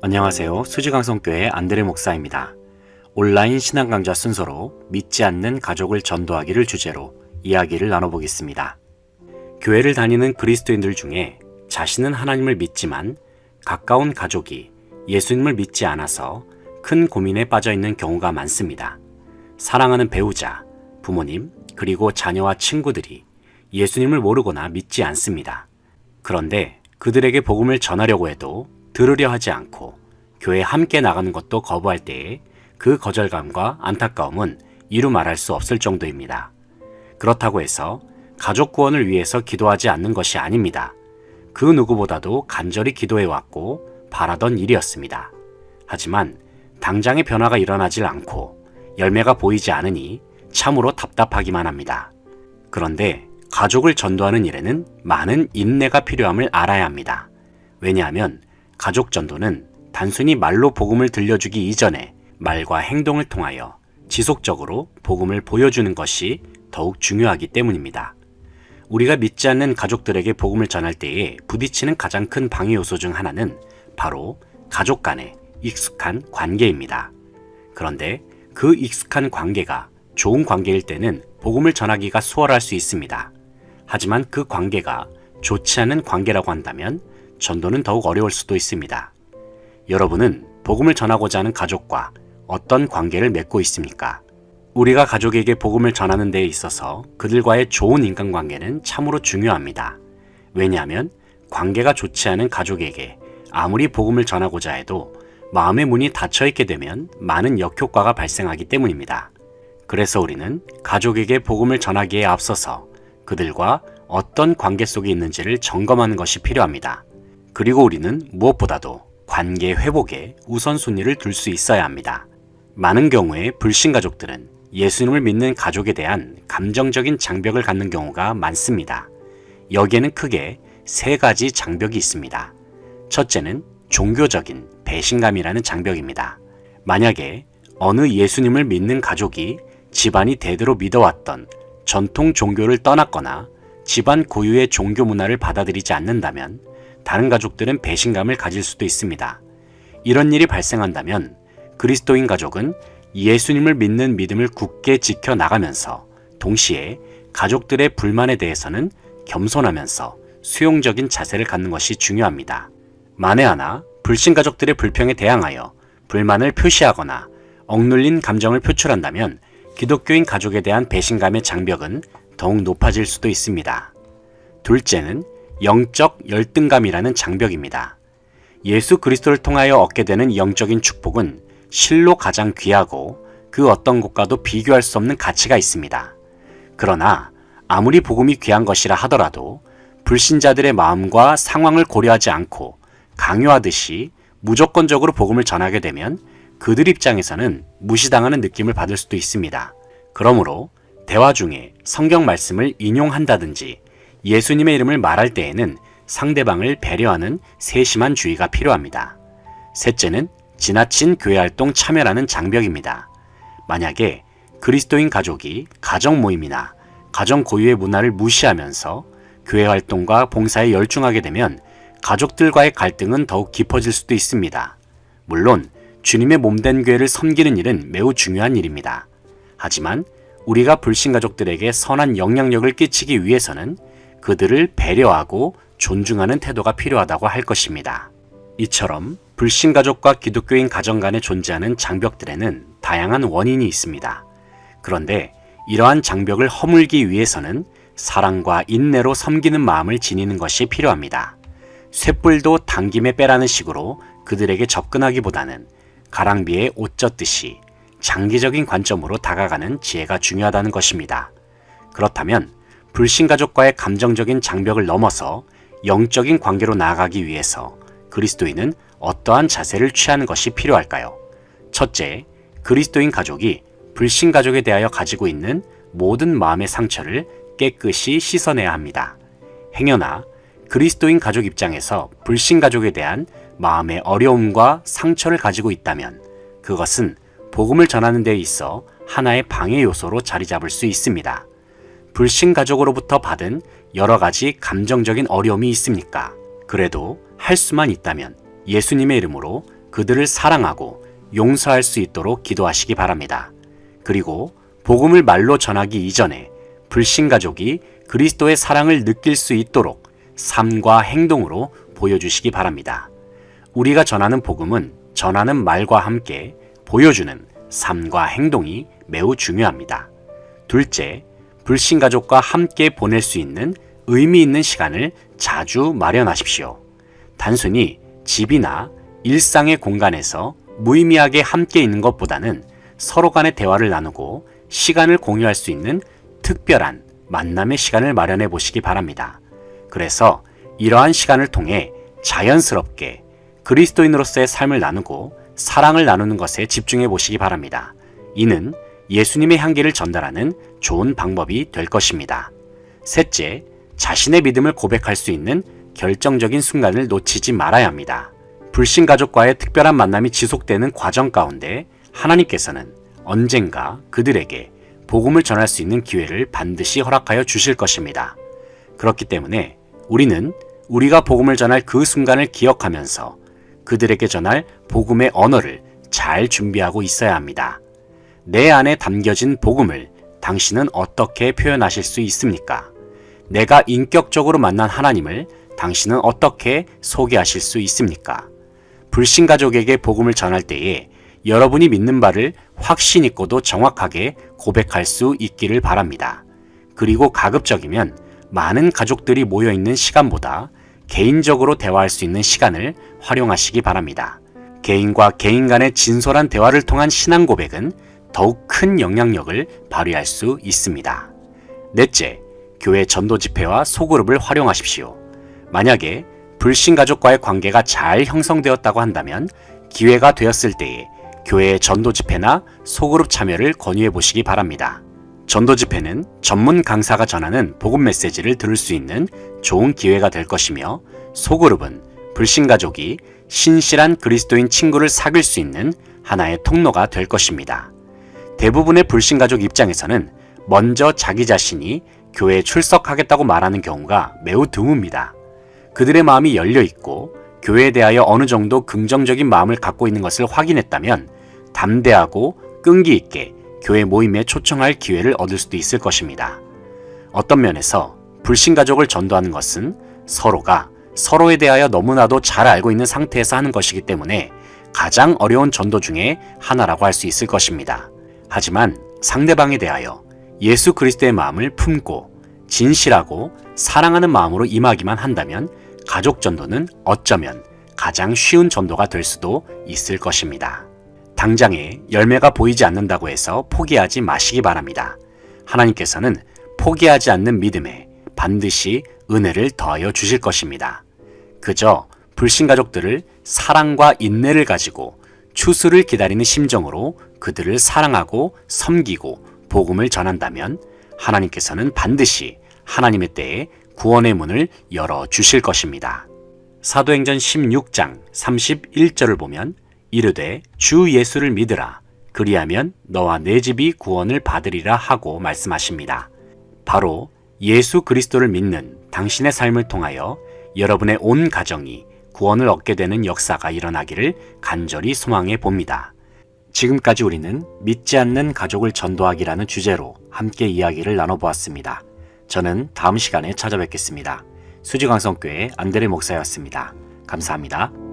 안녕하세요. 수지강성교회 안드레 목사입니다. 온라인 신앙 강좌 순서로 믿지 않는 가족을 전도하기를 주제로 이야기를 나눠보겠습니다. 교회를 다니는 그리스도인들 중에 자신은 하나님을 믿지만 가까운 가족이 예수님을 믿지 않아서 큰 고민에 빠져 있는 경우가 많습니다. 사랑하는 배우자, 부모님, 그리고 자녀와 친구들이 예수님을 모르거나 믿지 않습니다. 그런데 그들에게 복음을 전하려고 해도 들으려 하지 않고 교회에 함께 나가는 것도 거부할 때에 그 거절감과 안타까움은 이루 말할 수 없을 정도입니다. 그렇다고 해서 가족 구원을 위해서 기도하지 않는 것이 아닙니다. 그 누구보다도 간절히 기도해왔고 바라던 일이었습니다. 하지만 당장의 변화가 일어나질 않고 열매가 보이지 않으니 참으로 답답하기만 합니다. 그런데 가족을 전도하는 일에는 많은 인내가 필요함을 알아야 합니다. 왜냐하면 가족 전도는 단순히 말로 복음을 들려주기 이전에 말과 행동을 통하여 지속적으로 복음을 보여주는 것이 더욱 중요하기 때문입니다. 우리가 믿지 않는 가족들에게 복음을 전할 때에 부딪히는 가장 큰 방해 요소 중 하나는 바로 가족 간의 익숙한 관계입니다. 그런데 그 익숙한 관계가 좋은 관계일 때는 복음을 전하기가 수월할 수 있습니다. 하지만 그 관계가 좋지 않은 관계라고 한다면 전도는 더욱 어려울 수도 있습니다. 여러분은 복음을 전하고자 하는 가족과 어떤 관계를 맺고 있습니까? 우리가 가족에게 복음을 전하는 데에 있어서 그들과의 좋은 인간관계는 참으로 중요합니다. 왜냐하면 관계가 좋지 않은 가족에게 아무리 복음을 전하고자 해도 마음의 문이 닫혀있게 되면 많은 역효과가 발생하기 때문입니다. 그래서 우리는 가족에게 복음을 전하기에 앞서서 그들과 어떤 관계 속에 있는지를 점검하는 것이 필요합니다. 그리고 우리는 무엇보다도 관계 회복에 우선순위를 둘 수 있어야 합니다. 많은 경우에 불신 가족들은 예수님을 믿는 가족에 대한 감정적인 장벽을 갖는 경우가 많습니다. 여기에는 크게 세 가지 장벽이 있습니다. 첫째는 종교적인 배신감이라는 장벽입니다. 만약에 어느 예수님을 믿는 가족이 집안이 대대로 믿어왔던 전통 종교를 떠났거나 집안 고유의 종교 문화를 받아들이지 않는다면 다른 가족들은 배신감을 가질 수도 있습니다. 이런 일이 발생한다면 그리스도인 가족은 예수님을 믿는 믿음을 굳게 지켜나가면서 동시에 가족들의 불만에 대해서는 겸손하면서 수용적인 자세를 갖는 것이 중요합니다. 만에 하나 불신 가족들의 불평에 대항하여 불만을 표시하거나 억눌린 감정을 표출한다면 기독교인 가족에 대한 배신감의 장벽은 더욱 높아질 수도 있습니다. 둘째는 영적 열등감이라는 장벽입니다. 예수 그리스도를 통하여 얻게 되는 영적인 축복은 실로 가장 귀하고 그 어떤 것과도 비교할 수 없는 가치가 있습니다. 그러나 아무리 복음이 귀한 것이라 하더라도 불신자들의 마음과 상황을 고려하지 않고 강요하듯이 무조건적으로 복음을 전하게 되면 그들 입장에서는 무시당하는 느낌을 받을 수도 있습니다. 그러므로 대화 중에 성경 말씀을 인용한다든지 예수님의 이름을 말할 때에는 상대방을 배려하는 세심한 주의가 필요합니다. 셋째는 지나친 교회활동 참여라는 장벽입니다. 만약에 그리스도인 가족이 가정 모임이나 가정 고유의 문화를 무시하면서 교회활동과 봉사에 열중하게 되면 가족들과의 갈등은 더욱 깊어질 수도 있습니다. 물론 주님의 몸된 교회를 섬기는 일은 매우 중요한 일입니다. 하지만 우리가 불신 가족들에게 선한 영향력을 끼치기 위해서는 그들을 배려하고 존중하는 태도가 필요하다고 할 것입니다. 이처럼 불신 가족과 기독교인 가정 간에 존재하는 장벽들에는 다양한 원인이 있습니다. 그런데 이러한 장벽을 허물기 위해서는 사랑과 인내로 섬기는 마음을 지니는 것이 필요합니다. 쇳불도 당김에 빼라는 식으로 그들에게 접근하기보다는 가랑비에 옷 젖듯이 장기적인 관점으로 다가가는 지혜가 중요하다는 것입니다. 그렇다면 불신 가족과의 감정적인 장벽을 넘어서 영적인 관계로 나아가기 위해서 그리스도인은 어떠한 자세를 취하는 것이 필요할까요? 첫째, 그리스도인 가족이 불신 가족에 대하여 가지고 있는 모든 마음의 상처를 깨끗이 씻어내야 합니다. 행여나 그리스도인 가족 입장에서 불신 가족에 대한 마음의 어려움과 상처를 가지고 있다면 그것은 복음을 전하는 데 있어 하나의 방해 요소로 자리 잡을 수 있습니다. 불신 가족으로부터 받은 여러 가지 감정적인 어려움이 있습니까? 그래도 할 수만 있다면 예수님의 이름으로 그들을 사랑하고 용서할 수 있도록 기도하시기 바랍니다. 그리고 복음을 말로 전하기 이전에 불신가족이 그리스도의 사랑을 느낄 수 있도록 삶과 행동으로 보여주시기 바랍니다. 우리가 전하는 복음은 전하는 말과 함께 보여주는 삶과 행동이 매우 중요합니다. 둘째, 불신가족과 함께 보낼 수 있는 의미 있는 시간을 자주 마련하십시오. 단순히 집이나 일상의 공간에서 무의미하게 함께 있는 것보다는 서로 간의 대화를 나누고 시간을 공유할 수 있는 특별한 만남의 시간을 마련해 보시기 바랍니다. 그래서 이러한 시간을 통해 자연스럽게 그리스도인으로서의 삶을 나누고 사랑을 나누는 것에 집중해 보시기 바랍니다. 이는 예수님의 향기를 전달하는 좋은 방법이 될 것입니다. 셋째, 자신의 믿음을 고백할 수 있는 결정적인 순간을 놓치지 말아야 합니다. 불신 가족과의 특별한 만남이 지속되는 과정 가운데 하나님께서는 언젠가 그들에게 복음을 전할 수 있는 기회를 반드시 허락하여 주실 것입니다. 그렇기 때문에 우리는 우리가 복음을 전할 그 순간을 기억하면서 그들에게 전할 복음의 언어를 잘 준비하고 있어야 합니다. 내 안에 담겨진 복음을 당신은 어떻게 표현하실 수 있습니까? 내가 인격적으로 만난 하나님을 당신은 어떻게 소개하실 수 있습니까? 불신 가족에게 복음을 전할 때에 여러분이 믿는 바를 확신 있고도 정확하게 고백할 수 있기를 바랍니다. 그리고 가급적이면 많은 가족들이 모여있는 시간보다 개인적으로 대화할 수 있는 시간을 활용하시기 바랍니다. 개인과 개인 간의 진솔한 대화를 통한 신앙 고백은 더욱 큰 영향력을 발휘할 수 있습니다. 넷째, 교회 전도 집회와 소그룹을 활용하십시오. 만약에 불신 가족과의 관계가 잘 형성되었다고 한다면 기회가 되었을 때에 교회의 전도 집회나 소그룹 참여를 권유해 보시기 바랍니다. 전도 집회는 전문 강사가 전하는 복음 메시지를 들을 수 있는 좋은 기회가 될 것이며, 소그룹은 불신 가족이 신실한 그리스도인 친구를 사귈 수 있는 하나의 통로가 될 것입니다. 대부분의 불신 가족 입장에서는 먼저 자기 자신이 교회에 출석하겠다고 말하는 경우가 매우 드뭅니다. 그들의 마음이 열려 있고 교회에 대하여 어느 정도 긍정적인 마음을 갖고 있는 것을 확인했다면 담대하고 끈기 있게 교회 모임에 초청할 기회를 얻을 수도 있을 것입니다. 어떤 면에서 불신 가족을 전도하는 것은 서로가 서로에 대하여 너무나도 잘 알고 있는 상태에서 하는 것이기 때문에 가장 어려운 전도 중에 하나라고 할 수 있을 것입니다. 하지만 상대방에 대하여 예수 그리스도의 마음을 품고 진실하고 사랑하는 마음으로 임하기만 한다면 가족 전도는 어쩌면 가장 쉬운 전도가 될 수도 있을 것입니다. 당장에 열매가 보이지 않는다고 해서 포기하지 마시기 바랍니다. 하나님께서는 포기하지 않는 믿음에 반드시 은혜를 더하여 주실 것입니다. 그저 불신 가족들을 사랑과 인내를 가지고 추수를 기다리는 심정으로 그들을 사랑하고 섬기고 복음을 전한다면 하나님께서는 반드시 하나님의 때에 구원의 문을 열어주실 것입니다. 사도행전 16장 31절을 보면 이르되 주 예수를 믿으라 그리하면 너와 내 집이 구원을 받으리라 하고 말씀하십니다. 바로 예수 그리스도를 믿는 당신의 삶을 통하여 여러분의 온 가정이 구원을 얻게 되는 역사가 일어나기를 간절히 소망해 봅니다. 지금까지 우리는 믿지 않는 가족을 전도하기라는 주제로 함께 이야기를 나눠보았습니다. 저는 다음 시간에 찾아뵙겠습니다. 수지광성교회 안드레 목사였습니다. 감사합니다.